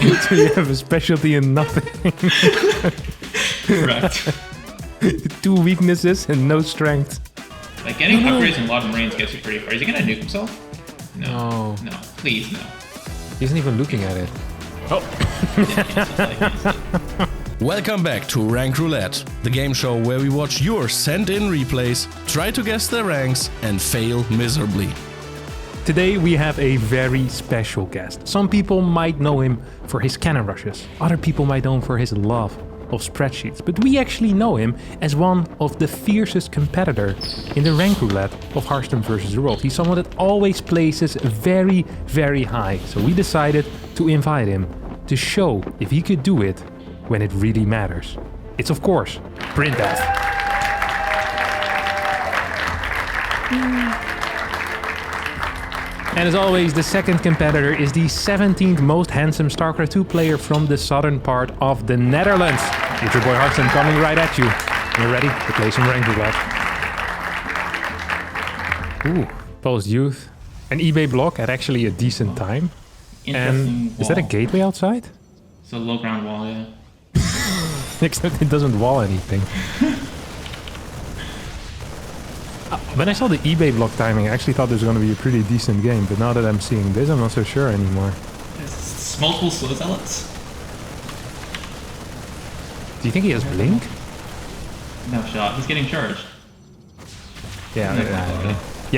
So you have a specialty in nothing. Correct. 2 weaknesses and no strength. Like getting upgrades in Law Marines gets you pretty far. Is he gonna nuke himself? No. No. Please, no. He isn't even looking at it. Oh. Welcome back to Rank Roulette, the game show where we watch your sent-in replays, try to guess their ranks, and fail miserably. Today we have a very special guest. Some people might know him for his cannon rushes. Other people might know him for his love of spreadsheets. But we actually know him as one of the fiercest competitor in the rank roulette of Harstem versus the world. He's someone that always places very, very high. So we decided to invite him to show if he could do it when it really matters. It's of course, Printf. And as always, the second competitor is the 17th most handsome StarCraft 2 player from the southern part of the Netherlands. It's your boy Harstem coming right at you. You're ready to play some rank roulette. Ooh, post youth. An eBay block at actually a decent time. And is that a gateway outside? It's a low ground wall, yeah. Except it doesn't wall anything. When I saw the eBay block timing, I actually thought this was going to be a pretty decent game, but now that I'm seeing this, I'm not so sure anymore. It's multiple slow zealots. Do you think he has blink? No shot. He's getting charged. Yeah,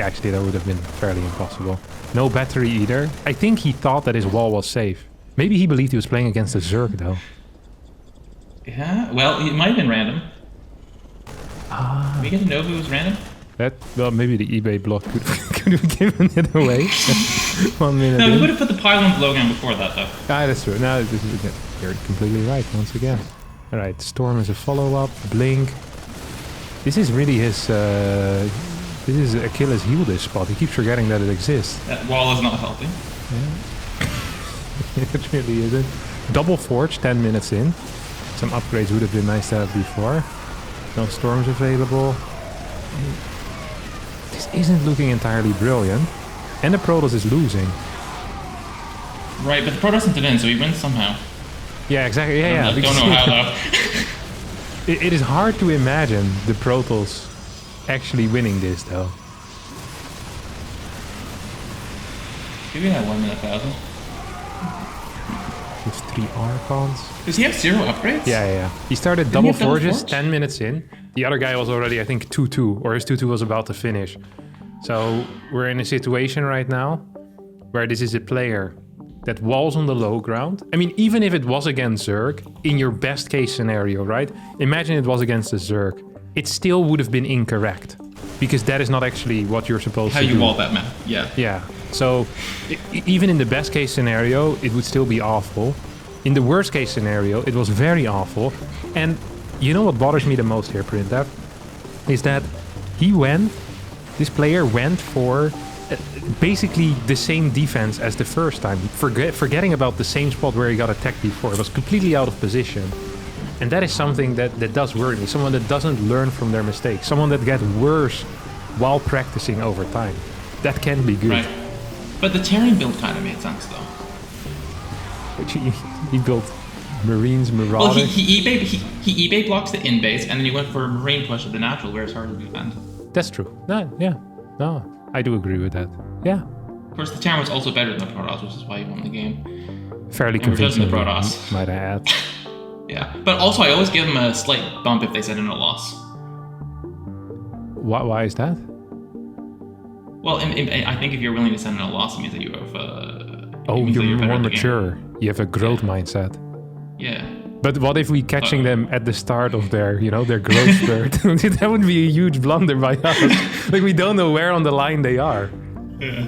actually that would have been fairly impossible. No battery either. I think he thought that his wall was safe. Maybe he believed he was playing against a Zerg though. Yeah, well, it might have been random. We get to know if it was random? Well, maybe the eBay block could have given it away. 1 minute. No, we would have put the pylon below ground before that, though. That's true. No, you're completely right once again. All right, Storm is a follow-up. Blink. This is really his. This is Achilles' heel. This spot. He keeps forgetting that it exists. That wall is not helping. Yeah. It really isn't. Double Forge, 10 minutes in. Some upgrades would have been nice to have before. No Storms available. This isn't looking entirely brilliant. And the Protoss is losing. Right, but the Protoss isn't in, so he wins somehow. Yeah, exactly. Yeah, I don't know how, though. It is hard to imagine the Protoss actually winning this, though. Give me that 1 minute 1,000. With 3 Archons. Does he have 0 upgrades? Yeah. He started Didn't double he have double forges forge? 10 minutes in. The other guy was already, I think, 2-2, or his 2-2 was about to finish. So we're in a situation right now where this is a player that walls on the low ground. I mean, even if it was against Zerg, in your best case scenario, right? Imagine it was against a Zerg. It still would have been incorrect, because that is not actually what you're supposed to do. How you wall that map, yeah. Yeah, so even in the best case scenario, it would still be awful. In the worst case scenario, it was very awful. And you know what bothers me the most here, Printf, is that this player went for basically the same defense as the first time, forgetting about the same spot where he got attacked before. It was completely out of position. And that is something that does worry me. Someone that doesn't learn from their mistakes. Someone that gets worse while practicing over time. That can be good. Right. But the Terran build kind of made sense, though. Which he built Marines, Marauders. Well, he eBay blocks the in base, and then he went for a Marine push at the natural, where it's hard to defend. That's true. No, I do agree with that. Yeah. Of course, the Terran was also better than the Protoss, which is why he won the game. Fairly And we're judging convincing, the Protoss. might I add. Yeah, but also I always give them a slight bump if they send in a loss. Why is that? Well, I think if you're willing to send in a loss, it means that you have. You're better more at the mature. game. You have a growth mindset. Yeah. But what if we catching them at the start of their growth spurt? That would be a huge blunder by us. Like, we don't know where on the line they are. Yeah.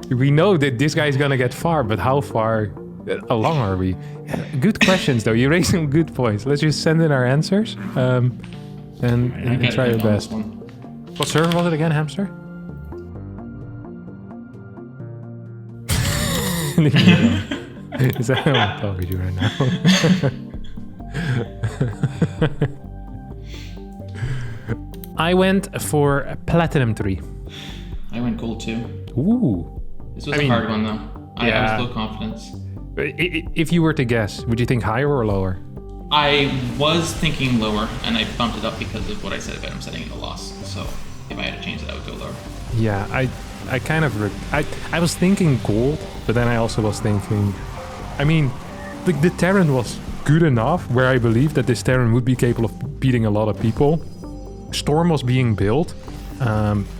We know that this guy is gonna get far, but how far along are we? Good questions, though. You raise some good points. Let's just send in our answers and try your best. What server was it again, Hamster? Is that what I'm talking to right now? I went for Platinum 3. I went gold 2. Ooh. This was a hard one, though. I was low confidence. If you were to guess, would you think higher or lower? I was thinking lower, and I bumped it up because of what I said about him setting in the loss. So if I had to change it, I would go lower. Yeah, I kind of... I was thinking gold, but then I also was thinking... I mean, the Terran was good enough where I believe that this Terran would be capable of beating a lot of people. Storm was being built.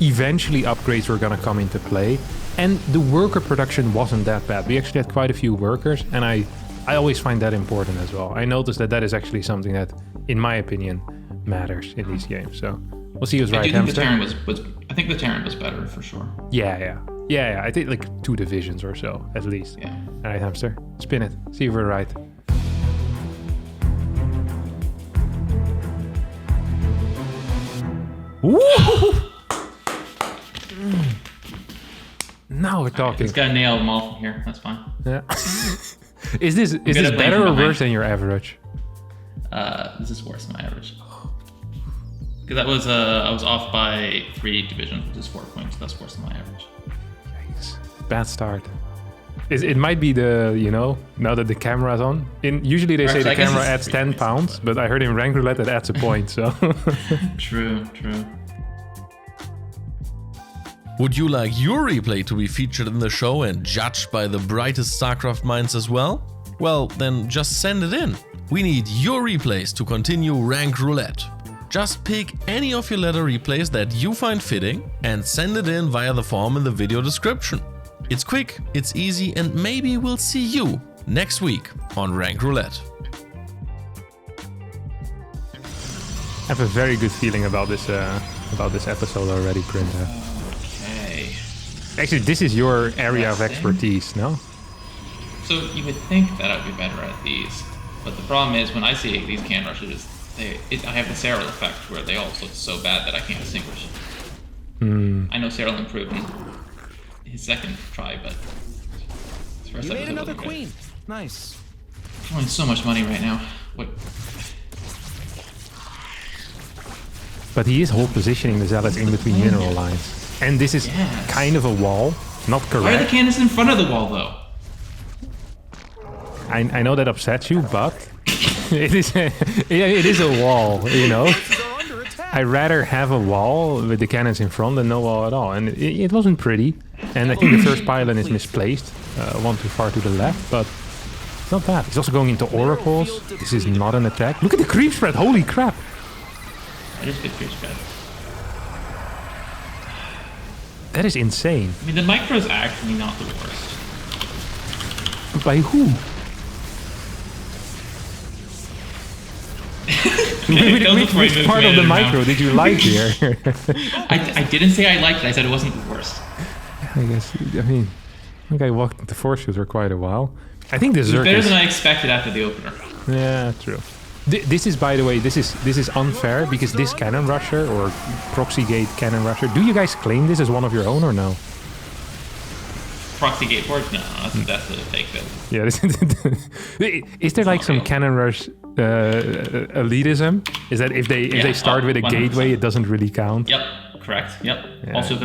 Eventually upgrades were gonna come into play. And the worker production wasn't that bad. We actually had quite a few workers, and I always find that important as well. I noticed that is actually something that, in my opinion, matters in these games. So we'll see who's right. I think the Terran was I think the Terran was better for sure. Yeah. I think like 2 divisions or so at least. Yeah. All right, Hamster, spin it. See if we're right. Woo! Now we're talking. Just gotta nail them all from here. That's fine. Yeah. Is this better or worse than your average? This is worse than my average. Because that was I was off by 3 divisions, which is 4 points. That's worse than my average. Yikes. Bad start. It might be the, now that the camera's on. Usually they say the camera adds 10 pounds, but I heard in Rank Roulette it adds a point, so. True. Would you like your replay to be featured in the show and judged by the brightest StarCraft minds as well? Well, then just send it in. We need your replays to continue Rank Roulette. Just pick any of your letter replays that you find fitting and send it in via the form in the video description. It's quick, it's easy, and maybe we'll see you next week on Rank Roulette. I have a very good feeling about this episode already, Printer. Okay. Actually, this is your area of expertise, no? So you would think that I'd be better at these, but the problem is when I see these can rushes, I have the Cyril effect where they all look so bad that I can't distinguish. I know Cyril improved in his second try, but his first You made another good. queen. Nice. I'm throwing so much money right now. What? But he is hold positioning the Zealots in between mineral lines. And this is kind of a wall, not correct. Why are the cannons in front of the wall, though? I know that upsets you, but it is a wall, I'd rather have a wall with the cannons in front than no wall at all. And it wasn't pretty. And I think the first pylon is misplaced, one too far to the left, but it's not bad. He's also going into oracles. This is not an attack. Look at the creep spread, holy crap. That is good creep spread. That is insane. I mean, the micro is actually not the worst. By who? Which part of the micro did you like here? I didn't say I liked it. I said it wasn't the worst. I guess. I think I walked into Force Shooter quite a while. I think the It was Zerg better is... than I expected after the opener. Yeah, true. This is, by the way, this is unfair because this cannon rusher or proxy gate cannon rusher. Do you guys claim this as one of your own or no? Proxy gate board? No, that's a fake build. Yeah. Is there like some cannon rush elitism? Is that if they start with a 100%. Gateway, it doesn't really count? Yep, correct. Yep. Yeah. Also, if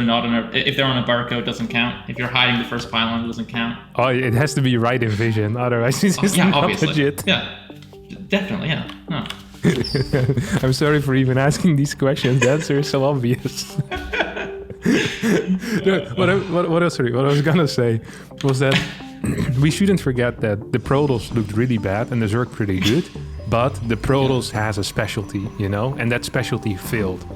they're on a barco, it doesn't count. If you're hiding the first pylon, it doesn't count. Oh, it has to be right in vision, otherwise it's just not obviously. legit. Yeah, definitely. Yeah. No. I'm sorry for even asking these questions. The answer is so obvious. No, what I was gonna say was that we shouldn't forget that the Protoss looked really bad and the Zerg pretty good, but the Protoss has a specialty, and that specialty failed.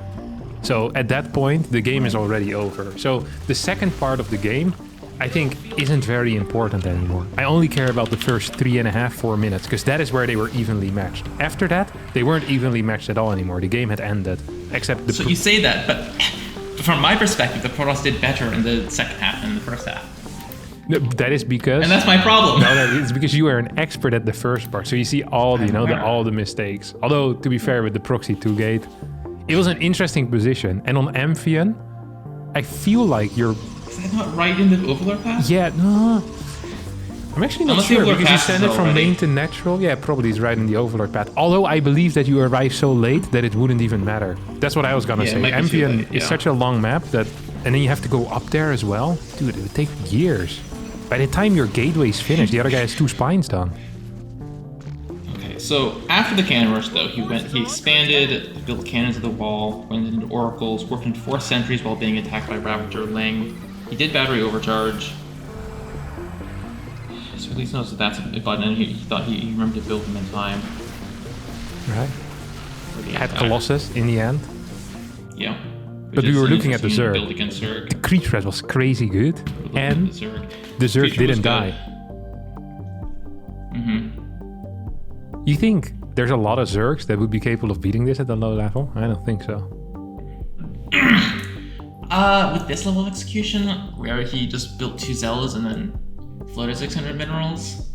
So at that point, the game is already over. So the second part of the game, I think, isn't very important anymore. I only care about the first 3.5-4 minutes, because that is where they were evenly matched. After that, they weren't evenly matched at all anymore. The game had ended, except the... So you say that, but from my perspective, the Protoss did better in the second half than in the first half. No, that is because... And that's my problem. No, it's because you are an expert at the first part, so you see all the, all the mistakes. Although, to be fair, with the proxy 2 gate, it was an interesting position. And on Amphion, I feel like you're... Is that not right in the Overlord path? Yeah, no... I'm actually not sure, because you send it from main to natural. Yeah, probably is right in the Overlord path. Although I believe that you arrived so late that it wouldn't even matter. That's what I was gonna say. Amphion is such a long map that... And then you have to go up there as well. Dude, it would take years. By the time your gateway's finished, the other guy has 2 spines done. Okay, so after the cannon rush, though, he expanded, built cannons of the wall, went into oracles, worked in 4 sentries while being attacked by Ravager Ling. He did battery overcharge. So at least knows that that's a button, and he thought he remembered to build them in time. Right. Had Colossus in the end. Yeah. But we were looking at the Build Zerg. against Zerg. The creep threat was crazy good, and the Zerg Creature was didn't die. Mm-hmm. You think there's a lot of Zergs that would be capable of beating this at the low level? I don't think so. With this level of execution, where he just built 2 Zellas and then floated 600 minerals,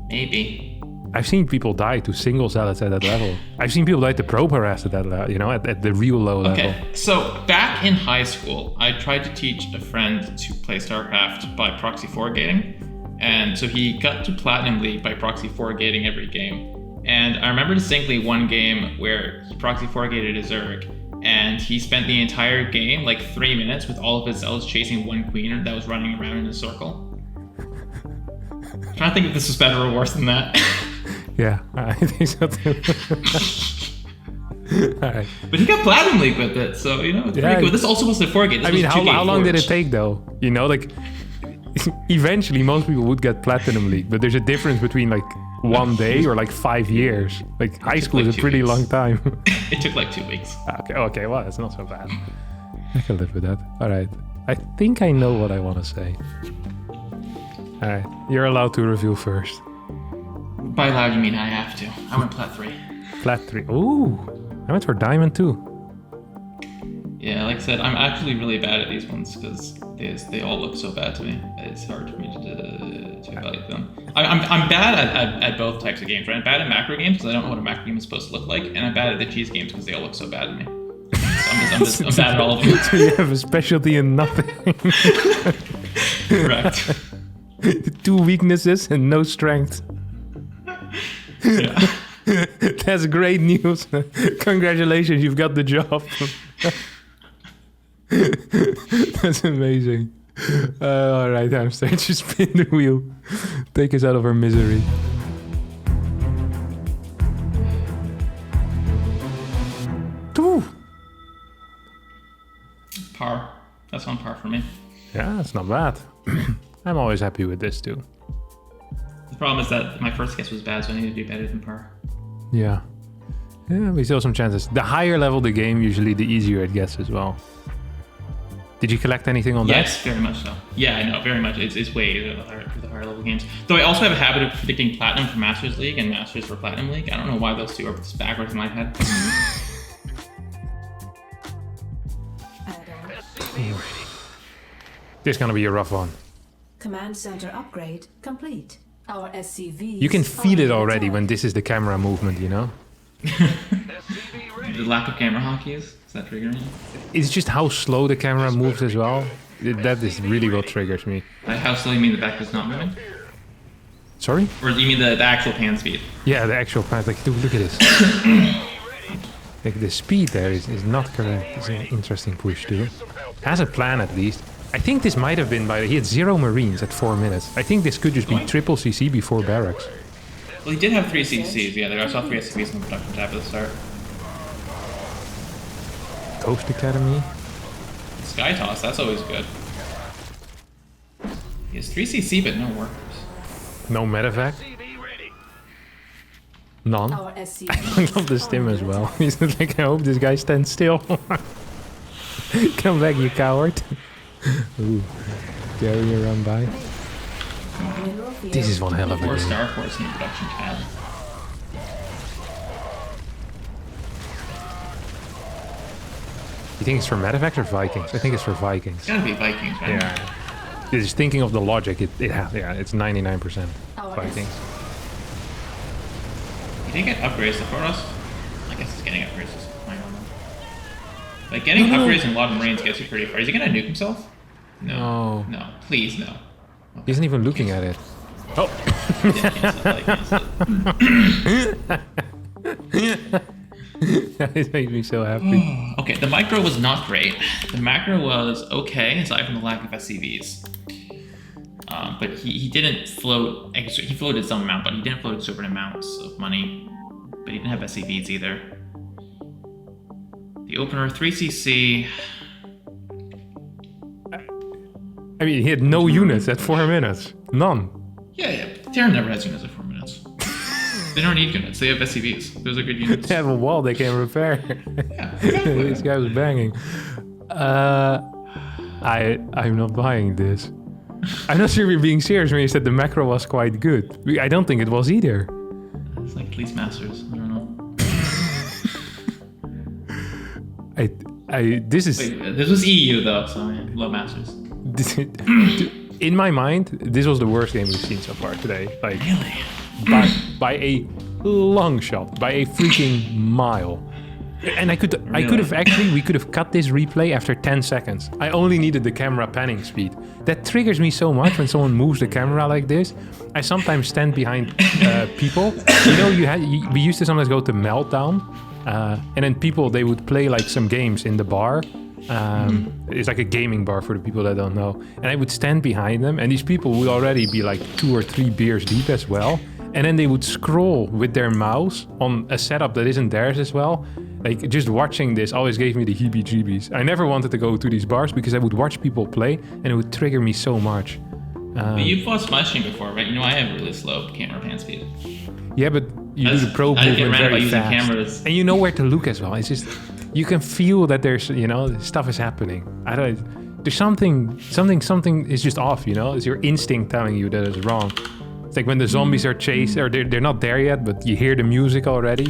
maybe. I've seen people die to single zealots at that level. I've seen people die to probe harass at that level, you know, at the real low level. Okay, so back in high school, I tried to teach a friend to play StarCraft by proxy 4 gating. And so he got to Platinum League by proxy 4 gating every game. And I remember distinctly one game where he proxy 4 gated a Zerg, and he spent the entire game, like 3 minutes, with all of his zealots chasing one queen that was running around in a circle. I'm trying to think if this was better or worse than that. Yeah, I think so too. Alright. But he got Platinum League with it, so, you know, it's pretty cool. This also was the 4 gate. This I mean, was how long did it Forge. take though? You know, like, eventually most people would get Platinum League, but there's a difference between like 1 day or like 5 years. Like, high school like is a 2 pretty weeks. long time. It took like 2 weeks. Okay, well, that's not so bad. I can live with that. Alright, I think I know what I want to say. Alright, you're allowed to reveal first. By loud, you mean I have to. I went Plat 3. Flat 3. Ooh, I went for Diamond too. Yeah, like I said, I'm actually really bad at these ones because they all look so bad to me. It's hard for me to evaluate them. I'm bad at both types of games, right? I'm bad at macro games because I don't know what a macro game is supposed to look like, and I'm bad at the cheese games because they all look so bad to me. So I'm bad at all of them. So you have a specialty in nothing. Correct. 2 weaknesses and no strength. Yeah. That's great news. Congratulations, you've got the job. That's amazing. All right, Hamster, just spin the wheel. Take us out of our misery. Ooh. Par. That's on par for me. Yeah, that's not bad. I'm always happy with this too. The problem is that my first guess was bad, so I need to do better than par. Yeah. Yeah, we still have some chances. The higher level the game, usually the easier it gets as well. Did you collect anything on Yes, very much so. Yeah, I know, very much. It's way for the higher level games. Though I also have a habit of predicting Platinum for Masters League and Masters for Platinum League. I don't know why those two are just backwards in my head. This is gonna be a rough one. Command center upgrade complete. Our SCV. You can feel it already when this is the camera movement, you know? The lack of camera hockey is that triggering you? It's just how slow the camera moves as well. That is really what triggers me. How slow you mean the back is not moving? Sorry? Or do you mean the actual pan speed? Yeah, the actual part. Like, dude, look at this. Like, the speed there is not correct. It's an interesting push, too. Has a plan, at least. I think this might have been he had 0 Marines at 4 minutes. I think this could just be triple CC before barracks. Well, he did have 3 CCs. Yeah, there I saw 3 SCVs in the production tab at the start. Ghost Academy. Sky Toss, that's always good. He has 3 CC, but no workers. No medevac. None. Our SCV. I love the stim as well. He's like, I hope this guy stands still. Come back, you coward. Ooh, carrier run by. This is one hell of a 4 game. Star Force in the production tab. You think it's for medevacs or Vikings? I think it's for Vikings. It's gotta be Vikings, right? Yeah. Just thinking of the logic, it's 99% Vikings. He didn't get upgrades to Photos. I guess he's getting upgrades. Is fine on them. Like getting upgrades in a lot of Marines gets you pretty far. Is he gonna nuke himself? No. No. Please no. He isn't even looking at it. Oh! Yeah, cancel it. It makes me so happy. Okay, the micro was not great. The macro was okay, aside from the lack of SCVs. But he didn't float. He floated some amount, but he didn't float exorbitant amounts of money. But he didn't have SCVs either. The opener 3cc. I mean, he had no units at 4 minutes. None. Yeah. Terran never has units at 4 minutes. They don't need units. They have SCVs. Those are good units. They have a wall they can repair. Yeah, exactly. This guy was banging. I'm not buying this. I'm not sure if you're being serious when you said the macro was quite good. I don't think it was either. It's like police masters. I don't know. This is... Wait, this was EU though, so I love masters. In my mind, this was the worst game we've seen so far today. Like, Really? by a long shot, by a freaking mile. And we could have cut this replay after 10 seconds. I only needed the camera panning speed. That triggers me so much when someone moves the camera like this. I sometimes stand behind people. You know, we used to sometimes go to Meltdown, and then they would play like some games in the bar. It's like a gaming bar for the people that don't know. And I would stand behind them, and these people would already be like 2 or 3 beers deep as well. And then they would scroll with their mouse on a setup that isn't theirs as well. Like, just watching this always gave me the heebie-jeebies. I never wanted to go to these bars because I would watch people play and it would trigger me so much. But you've watched my stream before, right? You know I have really slow camera pan speed. Yeah, but you do the probe movement very fast. Cameras. And you know where to look as well. It's just, you can feel that there's, stuff is happening. There's something is just off, It's your instinct telling you that it's wrong. It's like when the zombies are chased, or they're not there yet, but you hear the music already,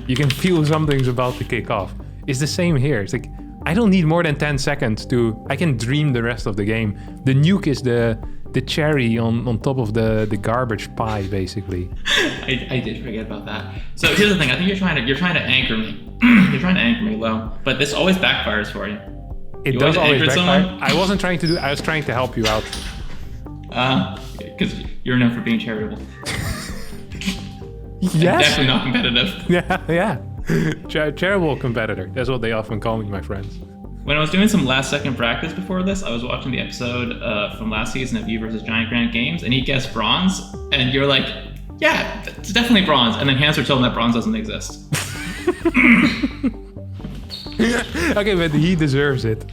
You can feel something's about to kick off. It's the same here. It's like, I don't need more than 10 seconds I can dream the rest of the game. The nuke is the cherry on top of the garbage pie, basically. I did forget about that. So here's the thing. I think you're trying to anchor me. You're trying to anchor me low, but this always backfires for you. It does always backfire. I wasn't trying to I was trying to help you out. Because you're known for being charitable. Yes. Definitely not competitive. Yeah. Charitable competitor. That's what they often call me, my friends. When I was doing some last second practice before this, I was watching the episode from last season of You versus Giant Grant Games, and he guessed bronze, and you're like, yeah, it's definitely bronze. And then Hanser told him that bronze doesn't exist. Okay, but he deserves it.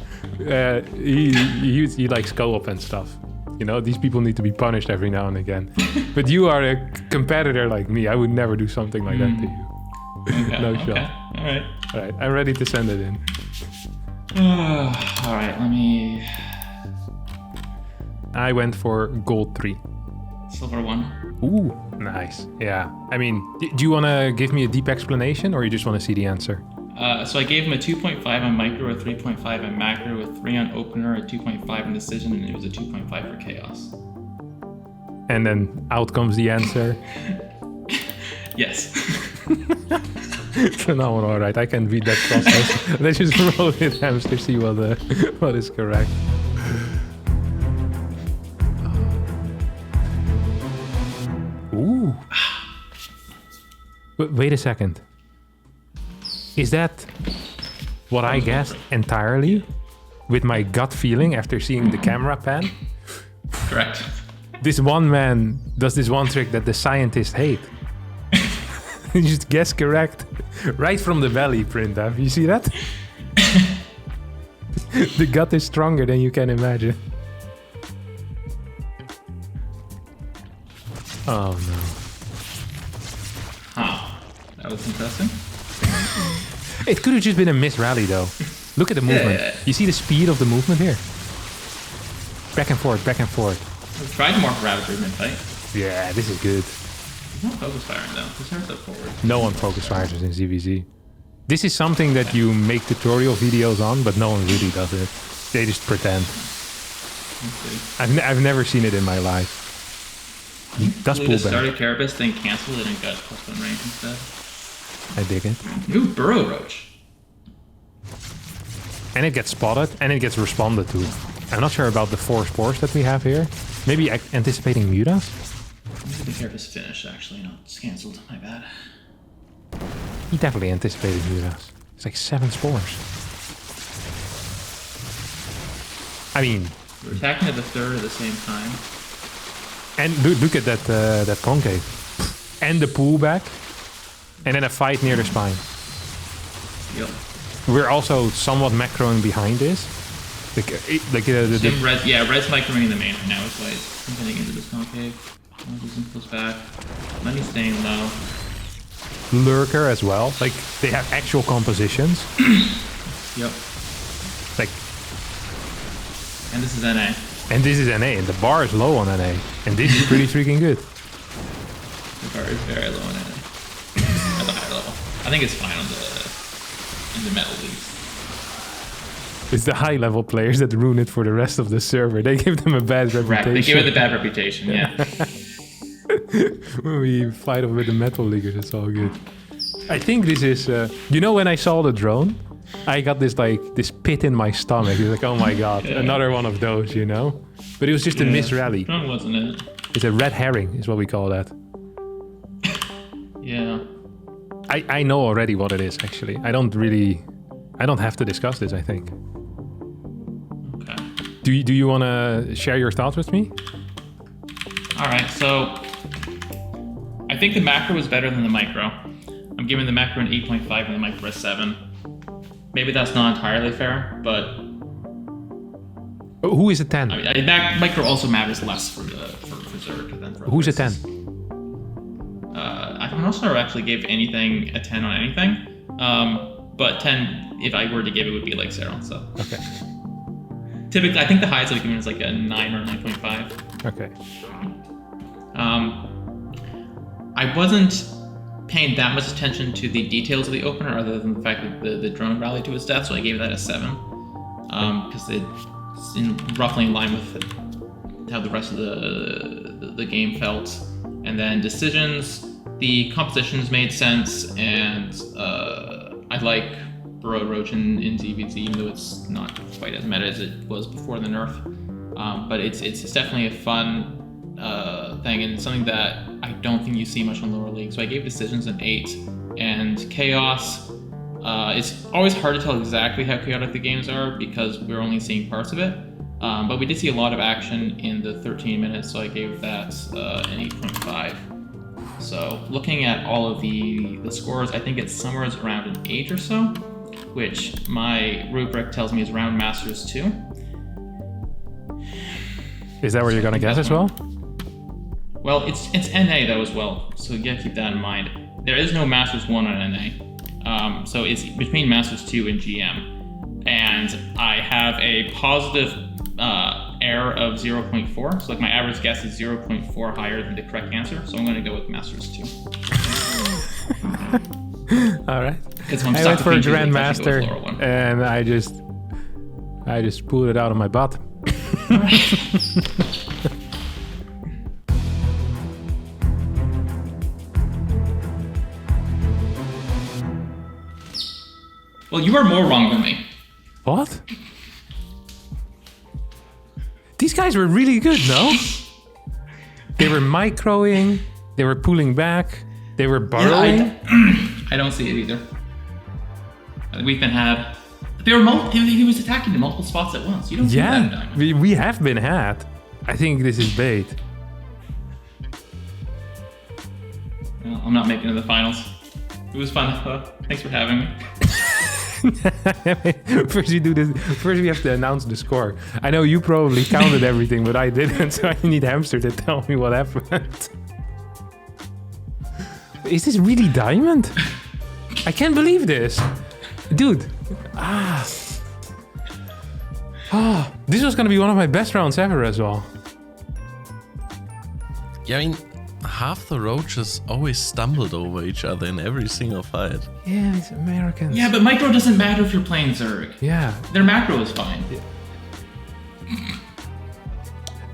He likes co-op and stuff. These people need to be punished every now and again. But you are a competitor like me. I would never do something like that to you. Okay, No shot. All right. I'm ready to send it in. All right, let me... I went for gold 3. Silver 1. Ooh, nice. Yeah. I mean, do you want to give me a deep explanation, or you just want to see the answer? So I gave him a 2.5 on micro, a 3.5 on macro, a 3 on opener, a 2.5 on decision, and it was a 2.5 for chaos. And then out comes the answer. Yes. Phenomenal. All right, I can read that process. Let's just roll with hamster, see what is correct. Ooh. But wait a second. Is that what I guessed entirely with my gut feeling after seeing the camera pan? Correct. This one man does this one trick that the scientists hate. You just guess correct. Right from the belly, Printav. You see that? The gut is stronger than you can imagine. Oh no. Huh. That was interesting. It could have just been a missed rally though. Look at the movement. Yeah. You see the speed of the movement here? Back and forth, back and forth. We've tried more Ravager mid-fight. Yeah, this is good. He's not focus firing though. His turns up forward. No one focus fires in ZVZ. This is something that you make tutorial videos on, but no one really does it. They just pretend. I've never seen it in my life. Does pull just back. started Carapace, then canceled it and got +1 range instead. I dig it. Ooh, Burrow Roach. And it gets spotted, and it gets responded to. I'm not sure about the 4 spores that we have here. Maybe anticipating Mutas? The Carapace finished actually, not it's canceled. My bad. He definitely anticipated Mutas. It's like 7 spores. I mean... We're attacking at the 3rd at the same time. And look at that concave. And the pullback. And then a fight near the spine. Yep. We're also somewhat macroing behind this. Red's microing the main right now. Is why I'm getting into this concave. Losing close back. Let me stay low. Lurker as well. Like, they have actual compositions. Yep. Like, and this is NA. And this is NA, and the bar is low on NA. And this is pretty freaking good. The bar is very low on NA. At the higher level. I think it's fine in the metal leagues. It's the high level players that ruin it for the rest of the server. They give them a bad reputation. Right, they give it a bad reputation, yeah. When we fight with the metal leaguers, it's all good. I think this is... you know, when I saw the drone, I got this pit in my stomach. It's like, oh my god, another one of those, you know? But it was just a misrally. Drone wasn't it? It's a red herring, is what we call that. Yeah. I know already what it is, actually. I don't have to discuss this, I think. Okay. Do you want to share your thoughts with me? Alright, so... I think the macro is better than the micro. I'm giving the macro an 8.5 and the micro a 7. Maybe that's not entirely fair, but... Who is a 10? I mean, micro also matters less for Zerg than for... Who's a 10? I'm not sure I actually gave anything a 10 on anything. But 10, if I were to give it, would be like Zero, so... Okay. Typically, I think the highest I've given is like a 9 or 9.5. Okay. I wasn't paying that much attention to the details of the opener other than the fact that the drone rallied to its death, so I gave that a 7. Because it's roughly in line with how the rest of the game felt. And then decisions, the compositions made sense, and I like Burrow Roach in DBZ, even though it's not quite as meta as it was before the nerf. But it's definitely a fun thing, and something that I don't think you see much on lower leagues. So I gave decisions an 8, and chaos. It's always hard to tell exactly how chaotic the games are because we're only seeing parts of it. But we did see a lot of action in the 13 minutes, so I gave that an 8.5. So looking at all of the scores, I think it's somewhere around an 8 or so, which my rubric tells me is around Masters 2. Is that where you're gonna guess as well? Well, it's NA though as well, so you gotta keep that in mind. There is no Masters 1 on NA, so it's between Masters 2 and GM. And I have a positive error of 0.4, so like my average guess is 0.4 higher than the correct answer, so I'm gonna go with Masters 2. Alright. I went for a Grandmaster, and I just pulled it out of my butt. Well, you are more wrong than me. What? These guys were really good, no? They were microing, they were pulling back, they were burrowing. Yeah, I don't see it either. We've been had. He was attacking in multiple spots at once. You don't see that in Diamond. we have been had. I think this is bait. Well, I'm not making it to the finals. It was fun. Thanks for having me. First we have to announce the score. I know you probably counted everything, but I didn't, so I need Hamster to tell me what happened. Is this really Diamond? I can't believe this. Dude. This was gonna be one of my best rounds ever as well. Yeah, I mean, half the roaches always stumbled over each other in every single fight. Yeah, it's Americans. Yeah, but micro doesn't matter if you're playing Zerg. Yeah. Their macro is fine.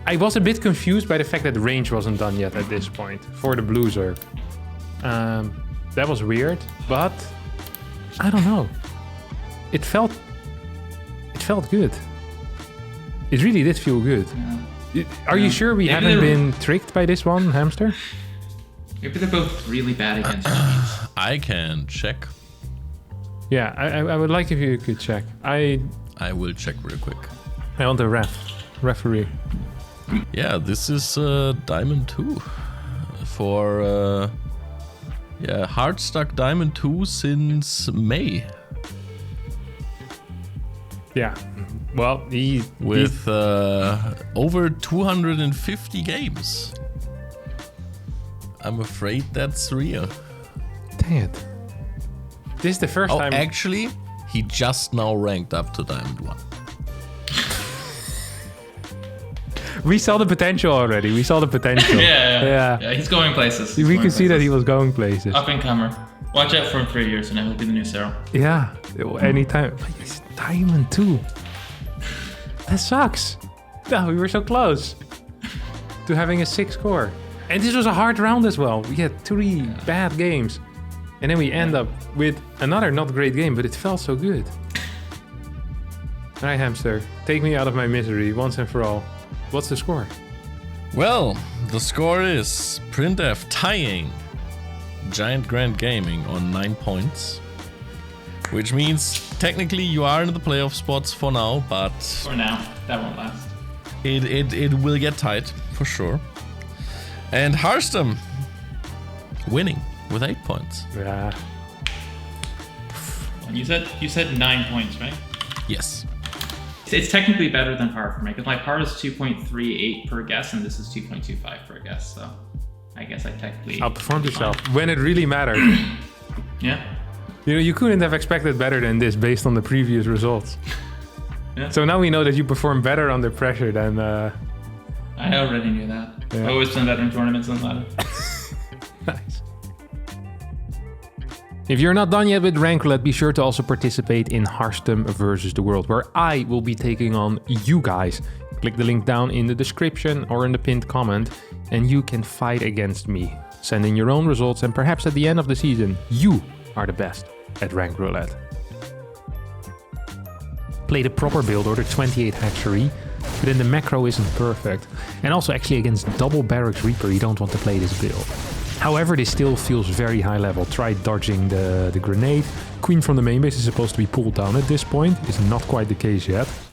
I was a bit confused by the fact that range wasn't done yet at this point for the blue Zerg. That was weird, but I don't know. It felt good. It really did feel good. Yeah. Are you sure we haven't been tricked by this one, Hamster? Maybe they're both really bad against enemies. I can check. Yeah, I would like if you could check. I will check real quick. want a referee. Yeah, this is Diamond 2 for hard stuck Diamond 2 since May Yeah. Well, with over 250 games. I'm afraid that's real. Dang it. This is the first time. Actually, he just now ranked up to Diamond 1. We saw the potential already. We saw the potential. Yeah, he's going places. We could see that he was going places. Up and comer. Watch out for him 3 years, and he'll be the new Cyril. Yeah, anytime. It's Diamond 2. That sucks. No, we were so close to having a 6 score. And this was a hard round as well. We had 3 bad games. And then we end up with another not great game, but it felt so good. Alright, Hamster, take me out of my misery once and for all. What's the score? Well, the score is Printf tying Giant Grand Gaming on 9 points. Which means technically you are in the playoff spots for now, but For now, that won't last. it will get tight for sure. And Harstem winning with 8 points. Yeah. You said 9 points, right? Yes. It's technically better than par for me, because my par is 2.38 per guess, and this is 2.25 per guess, so I guess I technically... Outperformed yourself when it really mattered. Yeah. You know, you couldn't have expected better than this based on the previous results. Yeah. So now we know that you perform better under pressure than... I already knew that. Yeah. I've always done better in tournaments than that. Nice. If you're not done yet with Rank Roulette, be sure to also participate in Harstem versus the World, where I will be taking on you guys. Click the link down in the description or in the pinned comment, and you can fight against me. Send in your own results, and perhaps at the end of the season, you are the best at Rank Roulette. Play the proper build or the 28 hatchery, but then the macro isn't perfect. And also actually against double Barracks Reaper, you don't want to play this build. However, this still feels very high level. Try dodging the grenade. Queen from the main base is supposed to be pulled down at this point. Is not quite the case yet.